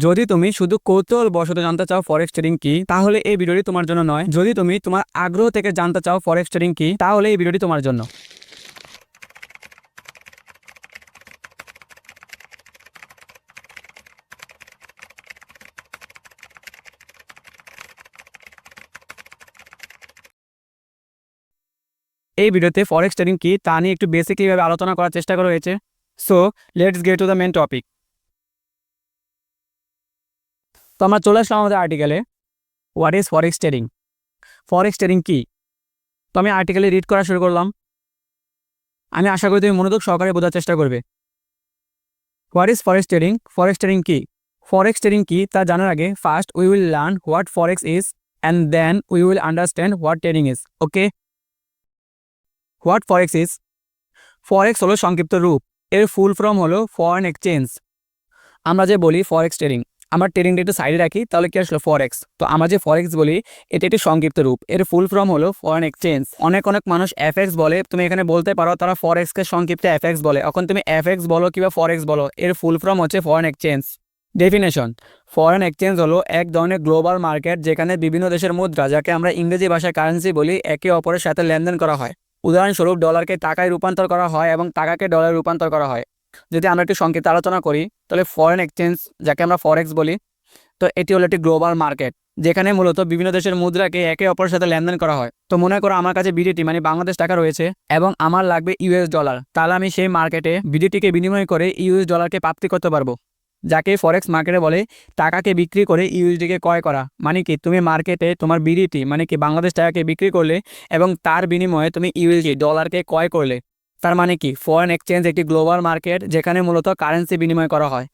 যদি তুমি শুধু কৌতূহলবশত জানতে চাও ফরেক্স ট্রেডিং কি, তাহলে এই ভিডিওটি তোমার জন্য নয়। যদি তুমি তোমার আগ্রহ থেকে জানতে চাও ফরেক্স ট্রেডিং কি, তাহলে এই ভিডিওটি তোমার জন্য। এই ভিডিওতে ফরেক্স ট্রেডিং কি তা নিয়ে একটু বেসিকলিভাবে আলোচনা করার চেষ্টা করা হয়েছে। So let's get to the main topic. তো আমরা চলে আসলাম আমাদের আর্টিকেলে, what is forex trading. Forex trading কি, তো আমি আর্টিকেলে রিড করা শুরু করলাম। আমি আশা করি তুমি মনোযোগ সহকারে বোঝার চেষ্টা করবে। What is forex trading, forex trading কি। ফরেক্স ট্রেডিং কি তা জানার আগে first we will learn what forex is and then we will understand what trading is. Okay, what forex is. Forex হলো সংক্ষিপ্ত রূপ, এর ফুল ফর্ম হলো ফরেন এক্সচেঞ্জ। আমরা যে বলি ফরেক্স ট্রেডিং, আমরা ট্রেডিংটা একটু সাইডে রাখি, তাহলে কি আসলো ফরেক্স। তো আমরা যে ফরেক্স বলি এটা একটি সংক্ষিপ্ত রূপ, এর ফুল ফর্ম হলো ফরেন এক্সচেঞ্জ। অনেক মানুষ এফএক্স বলে, তুমি এখানে বলতে পারো তারা ফরেক্সকে সংক্ষিপ্তে এফএক্স বলে। এখন তুমি এফএক্স বলো কিংবা ফরেক্স বলো, এর ফুল ফর্ম হচ্ছে foreign exchange. Definition, foreign exchange হলো এক ধরনের গ্লোবাল মার্কেট যেখানে বিভিন্ন দেশের মুদ্রা, যাকে আমরা ইংরেজি ভাষায় কারেন্সি বলি, একে অপরের সাথে লেনদেন করা হয়। উদাহরণস্বরূপ ডলারকে টাকায় রূপান্তর করা হয় এবং টাকাকে ডলারে রূপান্তর করা হয়। যদি আমরা একটু সংক্ষিপ্ত আলোচনা করি, তাহলে ফরেন এক্সচেঞ্জ, যাকে আমরা ফরেক্স বলি, তো এটি হলো একটি গ্লোবাল মার্কেট যেখানে মূলত বিভিন্ন দেশের মুদ্রাকে একে অপরের সাথে লেনদেন করা হয়। তো মনে করো আমার কাছে বিডিটি মানে বাংলাদেশ টাকা রয়েছে এবং আমার লাগবে ইউএস ডলার, তাহলে আমি সেই মার্কেটে বিডিটিকে বিনিময় করে ইউএস ডলারকে প্রাপ্তি করতে পারবো, যাকে ফরেক্স মার্কেটে বলে টাকাকে বিক্রি করে ইউএসডিকে ক্রয় করা। মানে কি, তুমি মার্কেটে তোমার বিডিটি মানে কি বাংলাদেশ টাকাকে বিক্রি করলে এবং তার বিনিময়ে তুমি ইউএসডি ডলারকে ক্রয় করলে। তার মানে কি, ফরেন এক্সচেঞ্জ একটি গ্লোবাল মার্কেট যেখানে মূলত কারেন্সি বিনিময় করা হয়।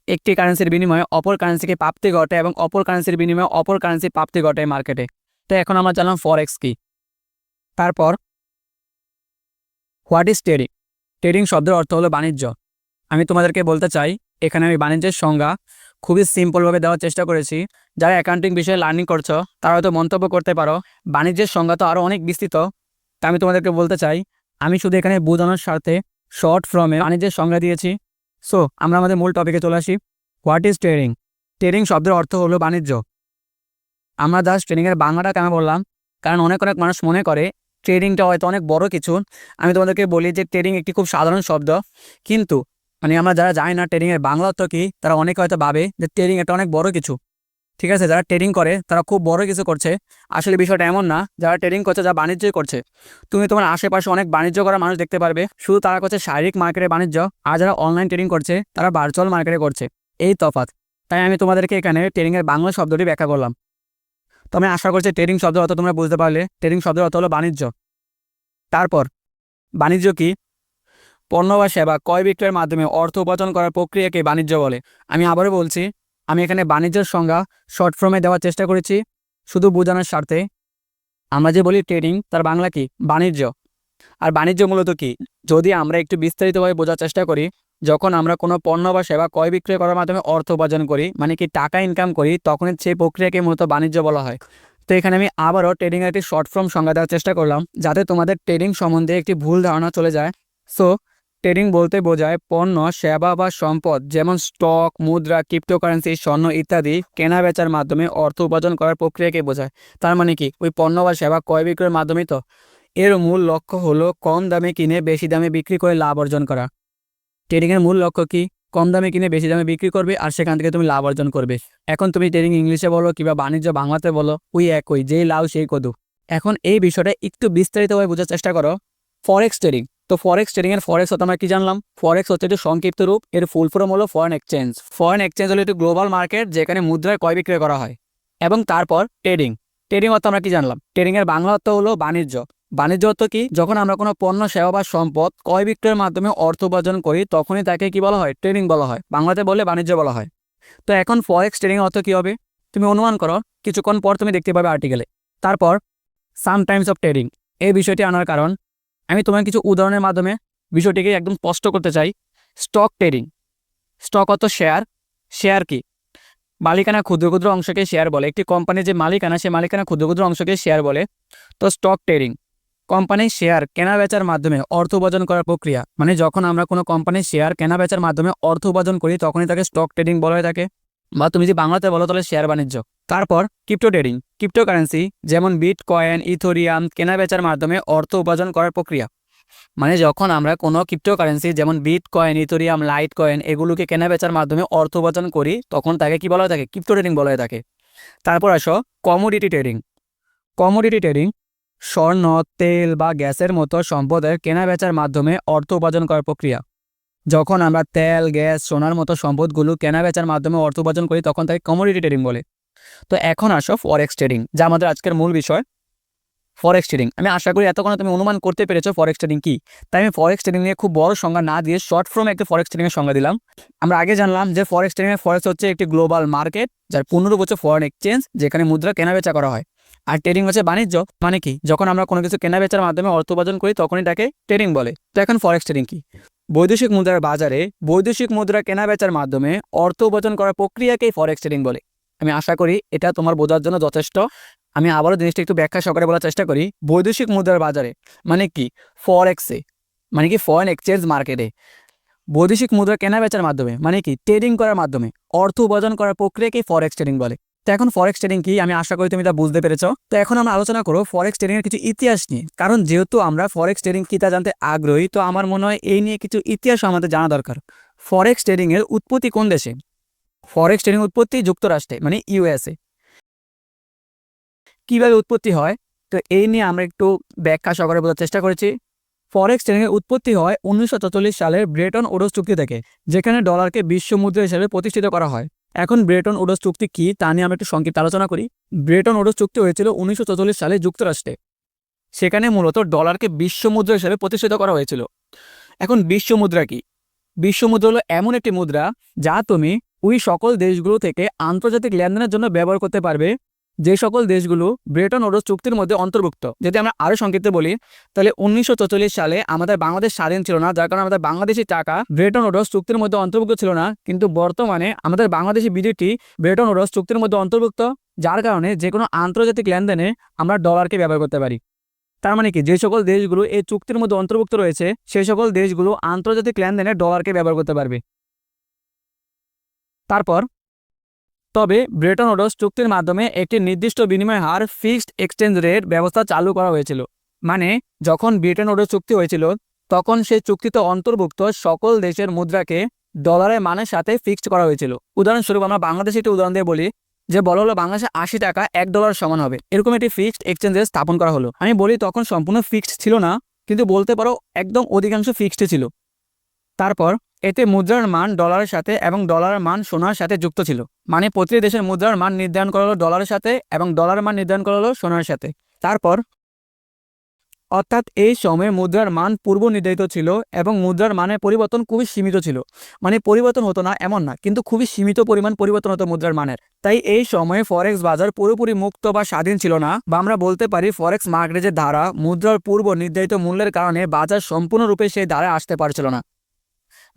একটি কারেন্সির বিনিময়ে অপর কারেন্সিকে প্রাপ্তি ঘটে এবং অপর কারেন্সির বিনিময়ে অপর কারেন্সি প্রাপ্তি ঘটে মার্কেটে। তো এখন আমরা জানলাম ফরেক্স কি। তারপর হোয়াট ইজ ট্রেডিং। ট্রেডিং শব্দের অর্থ হলো বাণিজ্য। আমি তোমাদেরকে বলতে চাই, এখানে আমি বাণিজ্যের সংজ্ঞা খুবই সিম্পলভাবে দেওয়ার চেষ্টা করেছি। যারা অ্যাকাউন্টিং বিষয়ে লার্নিং করছো তারা হয়তো মন্তব্য করতে পারো বাণিজ্যের সংজ্ঞা তো আরও অনেক বিস্তৃত। তা আমি তোমাদেরকে বলতে চাই, আমি শুধু এখানে বোঝানোর স্বার্থে শর্ট ফর্মে বাণিজ্যের সংজ্ঞা দিয়েছি। সো আমরা আমাদের মূল টপিকে চলে আসি। What is trading. ট্রেডিং শব্দের অর্থ হলো বাণিজ্য। আমরা জাস্ট ট্রেডিংয়ের বাংলাটা কেন বললাম, কারণ অনেক মানুষ মনে করে ট্রেডিংটা হয়তো অনেক বড় কিছু। আমি তোমাদেরকে বলি যে ট্রেডিং একটি খুব সাধারণ শব্দ, কিন্তু মানে আমরা যারা জানি না ট্রেডিংয়ের বাংলা অর্থ কী, তারা অনেকে হয়তো ভাবে যে ট্রেডিং এটা অনেক বড় কিছু। ঠিক আছে, যারা ট্রেডিং করে তারা খুব বড় কিছু করছে। আসলে বিষয়টা এমন না। যারা ট্রেডিং করছে, যারা বাণিজ্যই করছে, তুমি তোমার আশেপাশে অনেক বাণিজ্য করা মানুষ দেখতে পারবে, শুধু তারা করছে শারীরিক মার্কেটে বাণিজ্য, আর যারা অনলাইন ট্রেডিং করছে তারা ভার্চুয়াল মার্কেটে করছে। এই তফাৎ। তাই আমি তোমাদেরকে এখানে ট্রেডিংয়ের বাংলা শব্দটি ব্যাখ্যা করলাম। তো আমি আশা করছি ট্রেডিং শব্দের অর্থ তোমরা বুঝতে পারলে। ট্রেডিং শব্দের অর্থ হলো বাণিজ্য। তারপর বাণিজ্য কি, পণ্য বা সেবা ক্রয় বিক্রয়ের মাধ্যমে অর্থ উপার্জন করার প্রক্রিয়াকে বাণিজ্য বলে। আমি আবারও বলছি, আমি এখানে বাণিজ্যের সংজ্ঞা শর্ট ফর্মে দেওয়ার চেষ্টা করেছি শুধু বোঝানোর স্বার্থে। আমরা যে বলি ট্রেডিং, তার বাংলা কি, বাণিজ্য। আর বাণিজ্য মূলত কি, যদি আমরা একটু বিস্তারিতভাবে বোঝার চেষ্টা করি, যখন আমরা কোনো পণ্য বা সেবা ক্রয় বিক্রয় করার মাধ্যমে অর্থ উপার্জন করি, মানে কি টাকা ইনকাম করি, তখন সেই প্রক্রিয়াকে মূলত বাণিজ্য বলা হয়। তো এখানে আমি আবারও ট্রেডিংয়ের একটি শর্ট ফর্ম সংজ্ঞা দেওয়ার চেষ্টা করলাম, যাতে তোমাদের ট্রেডিং সম্বন্ধে একটি ভুল ধারণা চলে যায়। সো ট্রেডিং বলতে বোঝায় পণ্য, সেবা বা সম্পদ যেমন স্টক, মুদ্রা, ক্রিপ্টোকারেন্সি, স্বর্ণ ইত্যাদি কেনা বেচার মাধ্যমে অর্থ উপার্জন করার প্রক্রিয়াকে বোঝায়। তার মানে কি, ওই পণ্য বা সেবা ক্রয় বিক্রয়ের মাধ্যমেই তো। এর মূল লক্ষ্য হলো কম দামে কিনে বেশি দামে বিক্রি করে লাভ অর্জন করা। ট্রেডিংয়ের মূল লক্ষ্য কি, কম দামে কিনে বেশি দামে বিক্রি করবে আর সেখান থেকে তুমি লাভ অর্জন করবে। এখন তুমি ট্রেডিং ইংলিশে বলো কিংবা বাণিজ্য বাংলাতে বলো, ওই একই, যেই লাভ সেই কদু। এখন এই বিষয়টা একটু বিস্তারিতভাবে বোঝার চেষ্টা করো। ফরেক্স ট্রেডিং, তো ফরেক্স ট্রেডিংয়ের ফরেক্স হতো আমরা কি জানলাম, ফরেক্স হচ্ছে একটি সংক্ষিপ্ত রূপ, এর ফুল ফর্ম হলো ফরেন এক্সচেঞ্জ। ফরেন এক্সচেঞ্জ হলো একটি গ্লোবাল মার্কেট যেখানে মুদ্রায় ক্রয় বিক্রয় করা হয়। এবং তারপর ট্রেডিং, ট্রেডিং অর্থ আমরা কি জানলাম, ট্রেডিংয়ের বাংলা অর্থ হলো বাণিজ্য। বাণিজ্য অর্থ কি, যখন আমরা কোনো পণ্য, সেবা বা সম্পদ ক্রয় বিক্রয়ের মাধ্যমে অর্থ উপার্জন করি, তখনই তাকে কি বলা হয়, ট্রেডিং বলা হয়। বাংলাতে বললে বাণিজ্য বলা হয়। তো এখন ফরেক্স ট্রেডিং অর্থ কি হবে, তুমি অনুমান করো, কিছুক্ষণ পর তুমি দেখতে পাবে আর্টিকেলে। তারপর সাম টাইমস অফ ট্রেডিং, এই বিষয়টি আনার কারণ আমি তোমার কিছু উদাহরণের মাধ্যমে বিষয়টিকে একদম স্পষ্ট করতে চাই। স্টক ট্রেডিং, স্টক অর্থ শেয়ার। শেয়ার কি, মালিকানা ক্ষুদ্র ক্ষুদ্র অংশকে শেয়ার বলে। একটি কোম্পানির যে মালিকানা, সে মালিকানা ক্ষুদ্র ক্ষুদ্র অংশকে শেয়ার বলে। তো স্টক ট্রেডিং, কোম্পানির শেয়ার কেনা বেচার মাধ্যমে অর্থ উপার্জন করার প্রক্রিয়া। মানে যখন আমরা কোনো কোম্পানির শেয়ার কেনা বেচার মাধ্যমে অর্থ উপার্জন করি, তখনই তাকে স্টক ট্রেডিং বলা হয়ে থাকে। বা তুমি যদি বাংলাতে বলো তাহলে শেয়ার বাণিজ্য। তারপর ক্রিপ্টো ট্রেডিং, ক্রিপ্টোকারেন্সি যেমন বিটকয়েন, ইথোরিয়াম কেনাবেচার মাধ্যমে অর্থ উপার্জন করার প্রক্রিয়া। মানে যখন আমরা কোনো ক্রিপ্টোকারেন্সি যেমন বিটকয়েন, ইথোরিয়াম, লাইট কয়েন এগুলোকে কেনাবেচার মাধ্যমে অর্থ উপার্জন করি তখন তাকে কি বলা হয়ে থাকে? ক্রিপ্টো ট্রেডিং বলা হয়ে থাকে। তারপর আসো কমোডিটি ট্রেডিং। কমোডিটি ট্রেডিং স্বর্ণ, তেল বা গ্যাসের মতো সম্পদের কেনাবেচার মাধ্যমে অর্থ উপার্জন করার প্রক্রিয়া। যখন আমরা তেল, গ্যাস, সোনার মতো সম্পদগুলো কেনাবেচার মাধ্যমে অর্থ উপার্জন করি তখন তাকে কমোডিটি ট্রেডিং বলে। তো এখন আসো ফরেক্স ট্রেডিং, যা আমাদের আজকের মূল বিষয়। ফরেক্স ট্রেডিং, আমি আশা করি এতক্ষণে তুমি অনুমান করতে পেরেছো ফরেক্স ট্রেডিং কি। তাই আমি ফরেক্স ট্রেডিং নিয়ে খুব বড় সংজ্ঞা না দিয়ে শর্ট ফর্মে একটা ফরেক্স ট্রেডিং এর সংজ্ঞা দিলাম। আমরা আগে জানলাম যে ফরেক্স ট্রেডিং এর ফরেক্স হচ্ছে একটি গ্লোবাল মার্কেট যার পূর্ণরূপ হচ্ছে ফরেন এক্সচেঞ্জ, যেখানে মুদ্রা কেনাবেচা করা হয়। আর ট্রেডিং হচ্ছে বাণিজ্য, মানে কি যখন আমরা কোনো কিছু কেনাবেচার মাধ্যমে অর্থ উপার্জন করি তখনই তাকে ট্রেডিং বলে। তো এখন ফরেক্স ট্রেডিং কি? বৈদেশিক মুদ্রার বাজারে বৈদেশিক মুদ্রা কেনাবেচার মাধ্যমে অর্থ উপার্জন করার প্রক্রিয়াকেই ফরেক্স ট্রেডিং বলে। আমি আশা করি এটা তোমার বোঝার জন্য যথেষ্ট। আমি আবারও জিনিসটা একটু ব্যাখ্যা সহকারে বলার চেষ্টা করি। বৈদেশিক মুদ্রার বাজারে মানে কি? ফরেক্সে, মানে কি ফরেন এক্সচেঞ্জ মার্কেটে বৈদেশিক মুদ্রা কেনাবেচার মাধ্যমে মানে কি ট্রেডিং করার মাধ্যমে অর্থ উপার্জন করার প্রক্রিয়াকেই ফরেক্স ট্রেডিং বলে। তো এখন ফরেক্স ট্রেডিং কি আমি আশা করি তুমি তা বুঝতে পেরেছো। তো এখন আমরা আলোচনা করব ফরেক্স ট্রেডিং এর কিছু ইতিহাস নিয়ে, কারণ যেহেতু আমরা ফরেক্স ট্রেডিং কি তা জানতে আগ্রহী, তো আমার মনে হয় এই নিয়ে কিছু ইতিহাস আমাদের জানা দরকার। ফরেক্স ট্রেডিং এর উৎপত্তি কোন দেশে? ফরেক্স ট্রেডিং উৎপত্তি যুক্তরাষ্ট্রে, মানে ইউএসএ। কিভাবে উৎপত্তি হয় তো এই নিয়ে আমরা একটু ব্যাখ্যা সহকারে বোঝার চেষ্টা করেছি। ফরেক্স ট্রেডিং এর উৎপত্তি হয় 1944 সালের ব্রেটন উডস চুক্তি থেকে, যেখানে ডলারকে বিশ্ব মুদ্রা হিসেবে প্রতিষ্ঠিত করা হয়। এখন ব্রেটন উডস চুক্তি কি তা নিয়ে আমরা একটু সংক্ষিপ্ত আলোচনা করি। ব্রেটন উডস চুক্তি হয়েছিল 1944 সালে যুক্তরাষ্ট্রে। সেখানে মূলত ডলারকে বিশ্ব মুদ্রা হিসেবে প্রতিষ্ঠিত করা হয়েছিল। এখন বিশ্ব মুদ্রা কি? বিশ্ব মুদ্রা হলো এমন একটি মুদ্রা যা তুমি ওই সকল দেশগুলো থেকে আন্তর্জাতিক লেনদেনের জন্য ব্যবহার করতে পারবে যে সকল দেশগুলো ব্রেটন উডস চুক্তির মধ্যে অন্তর্ভুক্ত। যদি আমরা আরো সংক্ষিপ্ত বলি তাহলে 1944 সালে আমাদের বাংলাদেশ স্বাধীন ছিল না, যার কারণে আমাদের বাংলাদেশি টাকা ব্রেটন উডস চুক্তির মধ্যে অন্তর্ভুক্ত ছিল না। কিন্তু বর্তমানে আমাদের বাংলাদেশি বিডিটি ব্রেটন উডস চুক্তির মধ্যে অন্তর্ভুক্ত, যার কারণে যে কোনো আন্তর্জাতিক লেনদেনে আমরা ডলারকে ব্যবহার করতে পারি। তার মানে কি যে সকল দেশগুলো এই চুক্তির মধ্যে অন্তর্ভুক্ত রয়েছে সেই সকল দেশগুলো আন্তর্জাতিক লেনদেনে ডলারকে ব্যবহার করতে পারবে। তারপর তবে ব্রেটন উডস চুক্তির মাধ্যমে একটি নির্দিষ্ট বিনিময় হার ফিক্সড এক্সচেঞ্জ রেট ব্যবস্থা চালু করা হয়েছিল। মানে যখন ব্রেটন উডস চুক্তি হয়েছিল তখন সেই চুক্তিতে অন্তর্ভুক্ত সকল দেশের মুদ্রাকে ডলারের মানের সাথে ফিক্সড করা হয়েছিল। উদাহরণস্বরূপ আমরা বাংলাদেশে একটি উদাহরণ দিয়ে বলি যে বলা হলো বাংলাদেশে 80 টাকা $1 সমান হবে, এরকম একটি ফিক্সড এক্সচেঞ্জ রেট স্থাপন করা হলো। আমি বলি তখন সম্পূর্ণ ফিক্সড ছিল না, কিন্তু বলতে পারো একদম অধিকাংশ ফিক্সড ছিল। তারপর এতে মুদ্রার মান ডলারের সাথে এবং ডলারের মান সোনার সাথে যুক্ত ছিল। মানে প্রতিটি দেশের মুদ্রার মান নির্ধারণ করা হলো ডলারের সাথে এবং ডলারের মান নির্ধারণ করা হলো সোনার সাথে। তারপর অর্থাৎ এই সময়ে মুদ্রার মান পূর্ব নির্ধারিত ছিল এবং মুদ্রার মানের পরিবর্তন খুবই সীমিত ছিল। মানে পরিবর্তন হতো না এমন না, কিন্তু খুবই সীমিত পরিমাণ পরিবর্তন হতো মুদ্রার মানের। তাই এই সময়ে ফরেক্স বাজার পুরোপুরি মুক্ত বা স্বাধীন ছিল না, বা আমরা বলতে পারি ফরেক্স মার্কেটের যে ধারা মুদ্রার পূর্ব নির্ধারিত মূল্যের কারণে বাজার সম্পূর্ণরূপে সেই ধারায় আসতে পারছিল না।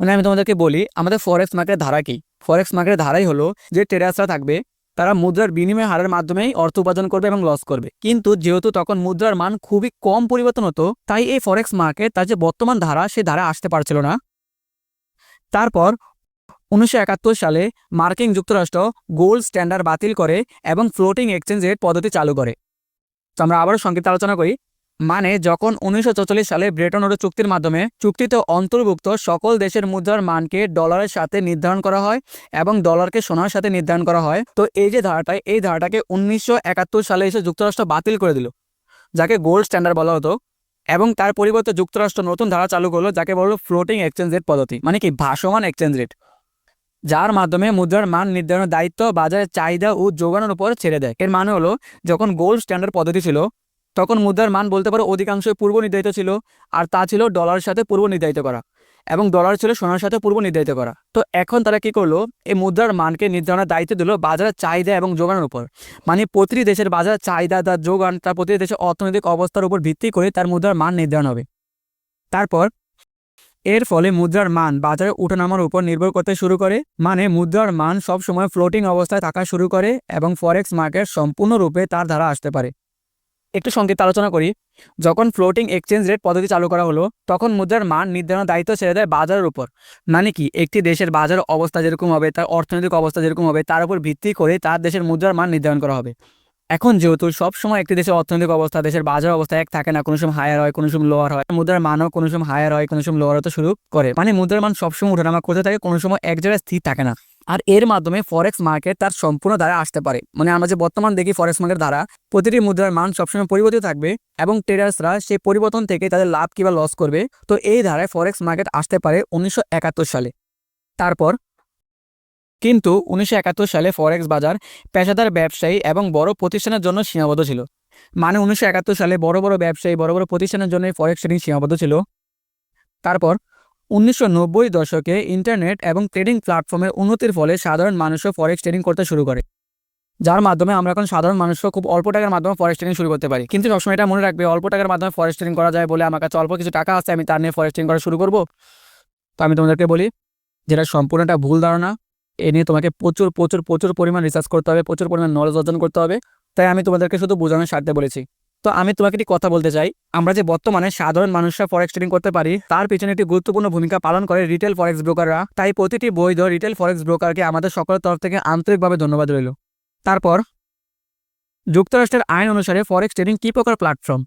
মানে আমি তোমাদেরকে বলি আমাদের ফরেক্স মার্কেটের ধারা কি? ফরেক্স মার্কেটের ধারাই হলো যে ট্রেডার্সরা থাকবে তারা মুদ্রার বিনিময় হারের মাধ্যমেই অর্থ উপার্জন করবে এবং লস করবে। কিন্তু যেহেতু তখন মুদ্রার মান খুবই কম পরিবর্তন হতো তাই এই ফরেক্স মার্কেট তার যে বর্তমান ধারা সে ধারা আসতে পারছিল না। তারপর 1971 সালে মার্কিন যুক্তরাষ্ট্র গোল্ড স্ট্যান্ডার্ড বাতিল করে এবং ফ্লোটিং এক্সচেঞ্জ রেট পদ্ধতি চালু করে। তো আমরা আবারও সংক্ষিপ্ত আলোচনা করি। মানে যখন 1944 সালে ব্রেটন উডস চুক্তির মাধ্যমে চুক্তিতে অন্তর্ভুক্ত সকল দেশের মুদ্রার মানকে ডলারের সাথে নির্ধারণ করা হয় এবং ডলারকে সোনার সাথে নির্ধারণ করা হয়, তো এই যে ধারাটাই এই ধারাটাকে 1971 সালে এসে যুক্তরাষ্ট্র বাতিল করে দিল, যাকে গোল্ড স্ট্যান্ডার্ড বলা হতো। এবং তার পরিবর্তে যুক্তরাষ্ট্র নতুন ধারা চালু করলো যাকে বললো ফ্লোটিং এক্সচেঞ্জ রেট পদ্ধতি, মানে কি ভাসমান এক্সচেঞ্জ রেট, যার মাধ্যমে মুদ্রার মান নির্ধারণের দায়িত্ব বাজারের চাহিদা ও যোগানোর উপর ছেড়ে দেয়। এর মানে হলো যখন গোল্ড স্ট্যান্ডার্ড পদ্ধতি ছিল তখন মুদ্রার মান বলতে পারো অধিকাংশই পূর্ব নির্ধারিত ছিল, আর তা ছিল ডলারের সাথে পূর্ব নির্ধারিত করা, এবং ডলার ছিল সোনার সাথে পূর্ব নির্ধারিত করা। তো এখন তারা কি করলো এই মুদ্রার মানকে নির্ধারণের দায়িত্ব দিল বাজারের চাহিদা এবং যোগানোর উপর। মানে প্রতিটি দেশের বাজারের চাহিদা তার যোগান তার প্রতিটি দেশের অর্থনৈতিক অবস্থার উপর ভিত্তি করে তার মুদ্রার মান নির্ধারণ হবে। তারপর এর ফলে মুদ্রার মান বাজারে ওঠানামার উপর নির্ভর করতে শুরু করে। মানে মুদ্রার মান সবসময় ফ্লোটিং অবস্থায় থাকা শুরু করে এবং ফরেক্স মার্কেট সম্পূর্ণরূপে তার ধারা আসতে পারে। একটু সংক্ষিপ্ত আলোচনা করি। যখন ফ্লোটিং এক্সচেঞ্জ রেট পদ্ধতি চালু করা হলো, তখন মুদ্রার মান নির্ধারণের দায়িত্ব ছেড়ে দেয় বাজারের উপর। মানে কি, একটি দেশের বাজার অবস্থা যেরকম হবে, তার অর্থনৈতিক অবস্থা যেরকম হবে, তার উপর ভিত্তি করে তার দেশের মুদ্রার মান নির্ধারণ করা হবে। এখন যেহেতু সবসময় একটি দেশের অর্থনৈতিক অবস্থা, দেশের বাজার অবস্থা এক থাকে না, কোনো সময় হায়ার হয়, কোনো সময় লোয়ার হয়, মুদ্রার মানও কোনো সময় হায়ার হয়, কোনো সময় লোয়ার হতে শুরু করে। মানে মুদ্রার মান সবসময় ওঠানামা করতে থাকে, কোনো সময় এক জায়গায় স্থির থাকে না। আর এর মাধ্যমে ফরেক্স মার্কেট তার সম্পূর্ণ ধারা আসতে পারে। মানে আমরা যে বর্তমান দেখি ফরেক্স মার্কেট দ্বারা প্রতিটি মুদ্রার মান সবসময় পরিবর্তিত থাকবে এবং ট্রেডার্সরা সেই পরিবর্তন থেকে তাদের লাভ কিংবা লস করবে। তো এই ধারায় ফরেক্স মার্কেট আসতে পারে 1971 সালে। তারপর কিন্তু 1971 সালে ফরেক্স বাজার পেশাদার ব্যবসায়ী এবং বড় প্রতিষ্ঠানের জন্য সীমাবদ্ধ ছিল। মানে 1971 সালে বড় বড় ব্যবসায়ী, বড় বড় প্রতিষ্ঠানের জন্য ফরেক্স ট্রেডিং সীমাবদ্ধ ছিল। তারপর 1990 দশকে ইন্টারনেট এবং ট্রেডিং প্ল্যাটফর্মের উন্নতির ফলে সাধারণ মানুষও ফরেক্স ট্রেডিং করতে শুরু করে, যার মাধ্যমে আমরা এখন সাধারণ মানুষও খুব অল্প টাকার মাধ্যমে ফরেক্স ট্রেডিং শুরু করতে পারি। কিন্তু সবসময় এটা মনে রাখবে, অল্প টাকার মাধ্যমে ফরেক্স ট্রেডিং করা যায় বলে আমার কাছে অল্প কিছু টাকা আছে, আমি তার নিয়ে ফরেক্স ট্রেডিং করা শুরু করব। তো আমি তোমাদেরকে বলি, যেটা সম্পূর্ণটা ভুল ধারণা। এ নিয়ে তোমাকে প্রচুর প্রচুর প্রচুর পরিমাণ রিসার্চ করতে হবে, প্রচুর পরিমাণ নলেজ অর্জন করতে হবে। তাই আমি তোমাদেরকে শুধু বোঝানোর স্বার্থে বলেছি। তো আমি তোমাকে একটি কথা বলতে চাই, আমরা যে বর্তমানে সাধারণ মানুষরা ফরেক্স ট্রেডিং করতে পারি, তার পিছনে একটি গুরুত্বপূর্ণ ভূমিকা পালন করে রিটেল ফরেক্স ব্রোকাররা। তাই প্রতিটি বৈধ রিটেল ফরেক্স ব্রোকারকে আমাদের সকলের তরফ থেকে আন্তরিকভাবে ধন্যবাদ রইল। তারপর যুক্তরাষ্ট্রের আইন অনুসারে ফরেক্স ট্রেডিং কী প্রকার প্ল্যাটফর্ম?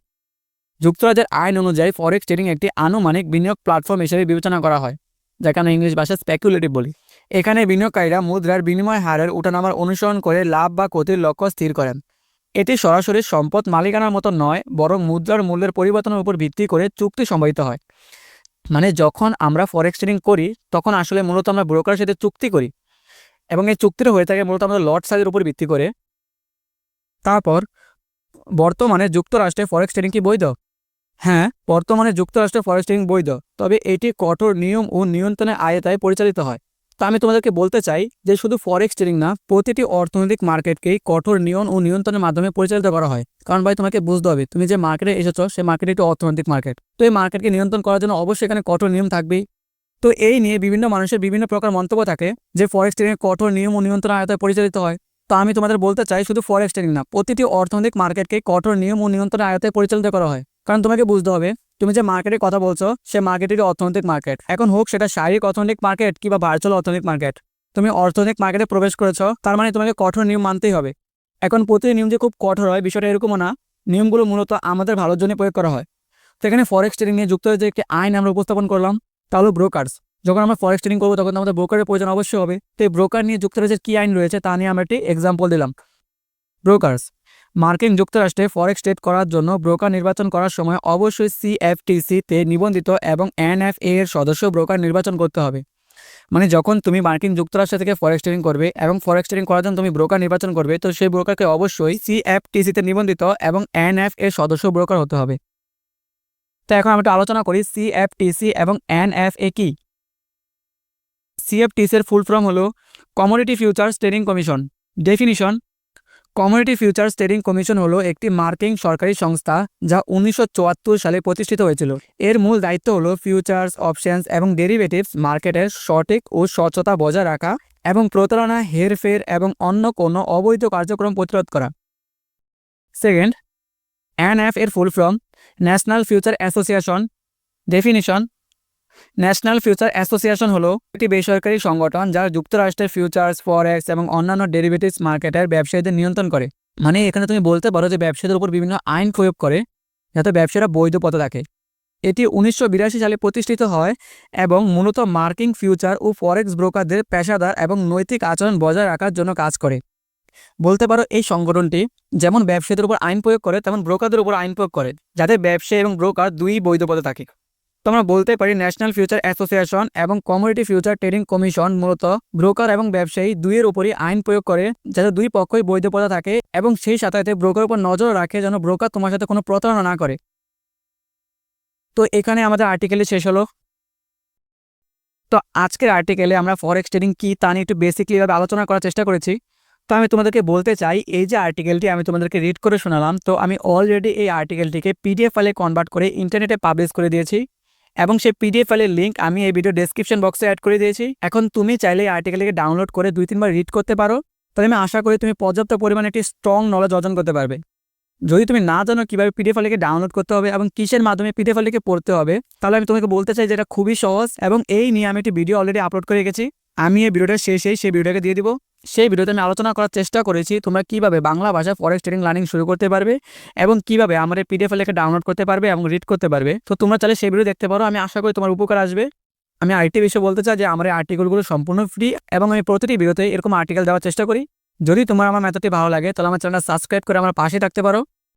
যুক্তরাজ্যের আইন অনুযায়ী ফরেক্স ট্রেডিং একটি আনুমানিক বিনিয়োগ প্ল্যাটফর্ম হিসেবে বিবেচনা করা হয়, যাকে আমরা ইংলিশ ভাষায় স্পেকুলেটিভ বলি। এখানে বিনিয়োগকারীরা মুদ্রার বিনিময় হারের ওঠানামার অনুসরণ করে লাভ বা ক্ষতির লক্ষ্য স্থির করেন। এটি সরাসরি সম্পদ মালিকানার মতো নয়, বরং মুদ্রার মূল্যের পরিবর্তনের উপর ভিত্তি করে চুক্তি সম্পাদিত হয়। মানে যখন আমরা ফরেক্স ট্রেডিং করি, তখন আসলে মূলত আমরা ব্রোকারের সাথে চুক্তি করি এবং এই চুক্তিটা হয়ে থাকে মূলত আমাদের লট সাইজের উপর ভিত্তি করে। তারপর বর্তমানে যুক্তরাষ্ট্রে ফরেক্স ট্রেডিং কি বৈধ? হ্যাঁ, বর্তমানে যুক্তরাষ্ট্রে ফরেক্স ট্রেডিং বৈধ, তবে এটি কঠোর নিয়ম ও নিয়ন্ত্রণের আওতায় পরিচালিত হয়। তো আমি তোমাদেরকে বলতে চাই যে শুধু ফরেক্স ট্রেডিং না, প্রতিটি অর্থনৈতিক মার্কেটকেই কঠোর নিয়ম ও নিয়ন্ত্রণের মাধ্যমে পরিচালিত করা হয়। কারণ ভাই, তোমাকে বুঝতে হবে, তুমি যে মার্কেটে এসেছো সেই মার্কেট একটি অর্থনৈতিক মার্কেট। তো এই মার্কেটকে নিয়ন্ত্রণ করার জন্য অবশ্যই এখানে কঠোর নিয়ম থাকবেই। তো এই নিয়ে বিভিন্ন মানুষের বিভিন্ন প্রকার মন্তব্য থাকে যে ফরেক্স ট্রেডিং কঠোর নিয়ম ও নিয়ন্ত্রণের আওতায় পরিচালিত হয়। তো আমি তোমাদের বলতে চাই, শুধু ফরেক্স ট্রেডিং না, প্রতিটি অর্থনৈতিক মার্কেটকে কঠোর নিয়ম ও নিয়ন্ত্রণের আওতায় পরিচালিত করা হয়। কারণ তোমাকে বুঝতে হবে, তুমি যে মার্কেটের কথা বলছো সে মার্কেটেরই অর্থনৈতিক মার্কেট। এখন হোক সেটা শারীরিক অর্থনৈতিক মার্কেট কিংবা ভার্চুয়াল অর্থনৈতিক মার্কেট, তুমি অর্থনৈতিক মার্কেটে প্রবেশ করেছো, তার মানে তোমাকে কঠোর নিয়ম মানতেই হবে। এখন প্রতিটি নিয়ম যে খুব কঠোর হয় বিষয়টা এরকমও না, নিয়মগুলো মূলত আমাদের ভালোর জন্য প্রয়োগ করা হয়। তো এখানে ফরেক্স ট্রেডিং নিয়ে যুক্তরাজ্যে একটি আইন আমরা উপস্থাপন করলাম, তা হলো ব্রোকার্স। যখন আমরা ফরেক্স ট্রেডিং করবো তখন আমাদের ব্রোকারের প্রয়োজন অবশ্যই হবে। তো এই ব্রোকার নিয়ে যুক্তরাজ্যের কী আইন রয়েছে তা নিয়ে আমরা একটি এক্সাম্পল দিলাম। ব্রোকার্স। মার্কিন যুক্তরাষ্ট্রে ফরেক্স ট্রেড করার জন্য ব্রোকার নির্বাচন করার সময় অবশ্যই CFTC-তে নিবন্ধিত এবং NFA এর সদস্য ব্রোকার নির্বাচন করতে হবে। মানে যখন তুমি মার্কিন যুক্তরাষ্ট্র থেকে ফরেক্স ট্রেডিং করবে এবং ফরেক্স ট্রেডিং করার জন্য তুমি ব্রোকার নির্বাচন করবে, তো সেই ব্রোকারকে অবশ্যই CFTC-তে নিবন্ধিত এবং NFA এর সদস্য ব্রোকার হতে হবে। তো এখন আমরা একটু আলোচনা করি CFTC এবং NFA কি। CFTC এর ফুল ফর্ম হলো commodity futures trading commission. Definition: commodity futures trading commission হলো একটি মার্কিন সরকারি সংস্থা যা 1974 সালে প্রতিষ্ঠিত হয়েছিল। এর মূল দায়িত্ব হলো ফিউচার্স, অপশনস এবং ডেরিভেটিভস মার্কেটের সঠিক ও স্বচ্ছতা বজায় রাখা এবং প্রতারণা, হেরফের এবং অন্য কোনো অবৈধ কার্যক্রম প্রতিরোধ করা। সেকেন্ড, NF এর full form national future association. Definition: national future association হলো একটি বেসরকারি সংগঠন যা যুক্তরাষ্ট্রের ফিউচার্স, ফরেক্স এবং অন্যান্য ডেরিভেটিভস মার্কেটের ব্যবসায়ীদের নিয়ন্ত্রণ করে। মানে এখানে তুমি বলতে পারো যে ব্যবসায়ীদের উপর বিভিন্ন আইন প্রয়োগ করে যাতে ব্যবসায়ীরা বৈধ পথে থাকে। এটি 1982 সালে প্রতিষ্ঠিত হয় এবং মূলত মার্কিন ফিউচার ও ফরেক্স ব্রোকারদের পেশাদার এবং নৈতিক আচরণ বজায় রাখার জন্য কাজ করে। বলতে পারো এই সংগঠনটি যেমন ব্যবসায়ীদের উপর আইন প্রয়োগ করে, তেমন ব্রোকারদের উপর আইন প্রয়োগ করে যাতে ব্যবসায়ী এবং ব্রোকার দুই বৈধ পথে থাকে। তো আমরা বলতে পারি ন্যাশনাল ফিউচার অ্যাসোসিয়েশন এবং কমোডিটি ফিউচার ট্রেডিং কমিশন মূলত ব্রোকার এবং ব্যবসায়ী দুইয়ের উপরই আইন প্রয়োগ করে যাতে দুই পক্ষই বৈধ পথে থাকে এবং সেই সাথে ব্রোকারের উপর নজর রাখে যেন ব্রোকার তোমার সাথে কোনো প্রতারণা না করে। তো এখানে আমাদের আর্টিকেলটি শেষ হলো। তো আজকের আর্টিকেলে আমরা ফরেক্স ট্রেডিং কি তা নিয়ে একটু বেসিকলিভাবে আলোচনা করার চেষ্টা করেছি। তো আমি তোমাদেরকে বলতে চাই, এই যে আর্টিকেলটি আমি তোমাদেরকে রিড করে শোনালাম, তো আমি অলরেডি এই আর্টিকেলটিকে PDF ফাইলে কনভার্ট করে ইন্টারনেটে পাবলিশ করে দিয়েছি এবং সেই PDF ফাইলের লিঙ্ক আমি এই ভিডিও ডেসক্রিপশন বক্সে অ্যাড করে দিয়েছি। এখন তুমি চাইলে এই আর্টিকেলটিকে ডাউনলোড করে 2-3 বার রিড করতে পারো। তাহলে আমি আশা করি তুমি পর্যাপ্ত পরিমাণে একটি স্ট্রং নলেজ অর্জন করতে পারবে। যদি তুমি না জানো কিভাবে পিডিএফ ফাইলকে ডাউনলোড করতে হবে এবং কিসের মাধ্যমে পিডিএফ ফাইলকে পড়তে হবে, তাহলে আমি তোমাকে বলতে চাই যে এটা খুবই সহজ এবং এই নিয়ে আমি একটি ভিডিও অলরেডি আপলোড করে গেছি। আমি এই ভিডিওটা শেষেই সেই ভিডিওটাকে দিয়ে দিব। সেই ভিডিওতে আমি আলোচনা করার চেষ্টা করেছি তোমরা কিভাবে বাংলা ভাষা ফরেক্স ট্রেডিং লার্নিং শুরু করতে পারবে এবং কিভাবে আমার এই পিডিএফ ফাইলকে ডাউনলোড করতে পারবে এবং রিড করতে পারবে। তো তোমরা চাইলে সেই ভিডিও দেখতে পারো, আমি আশা করি তোমার উপকার আসবে। আমি আরেকটি বিষয় বলতে চাই যে আমার এই আর্টিকেলগুলো সম্পূর্ণ ফ্রি এবং আমি প্রতিটি ভিডিওতে এরকম আর্টিকেল দেওয়ার চেষ্টা করি। যদি তোমার আমার মেথডটি ভালো লাগে তাহলে আমার চ্যানেলটা সাবস্ক্রাইব করে আমার পাশে থাকতে পারো।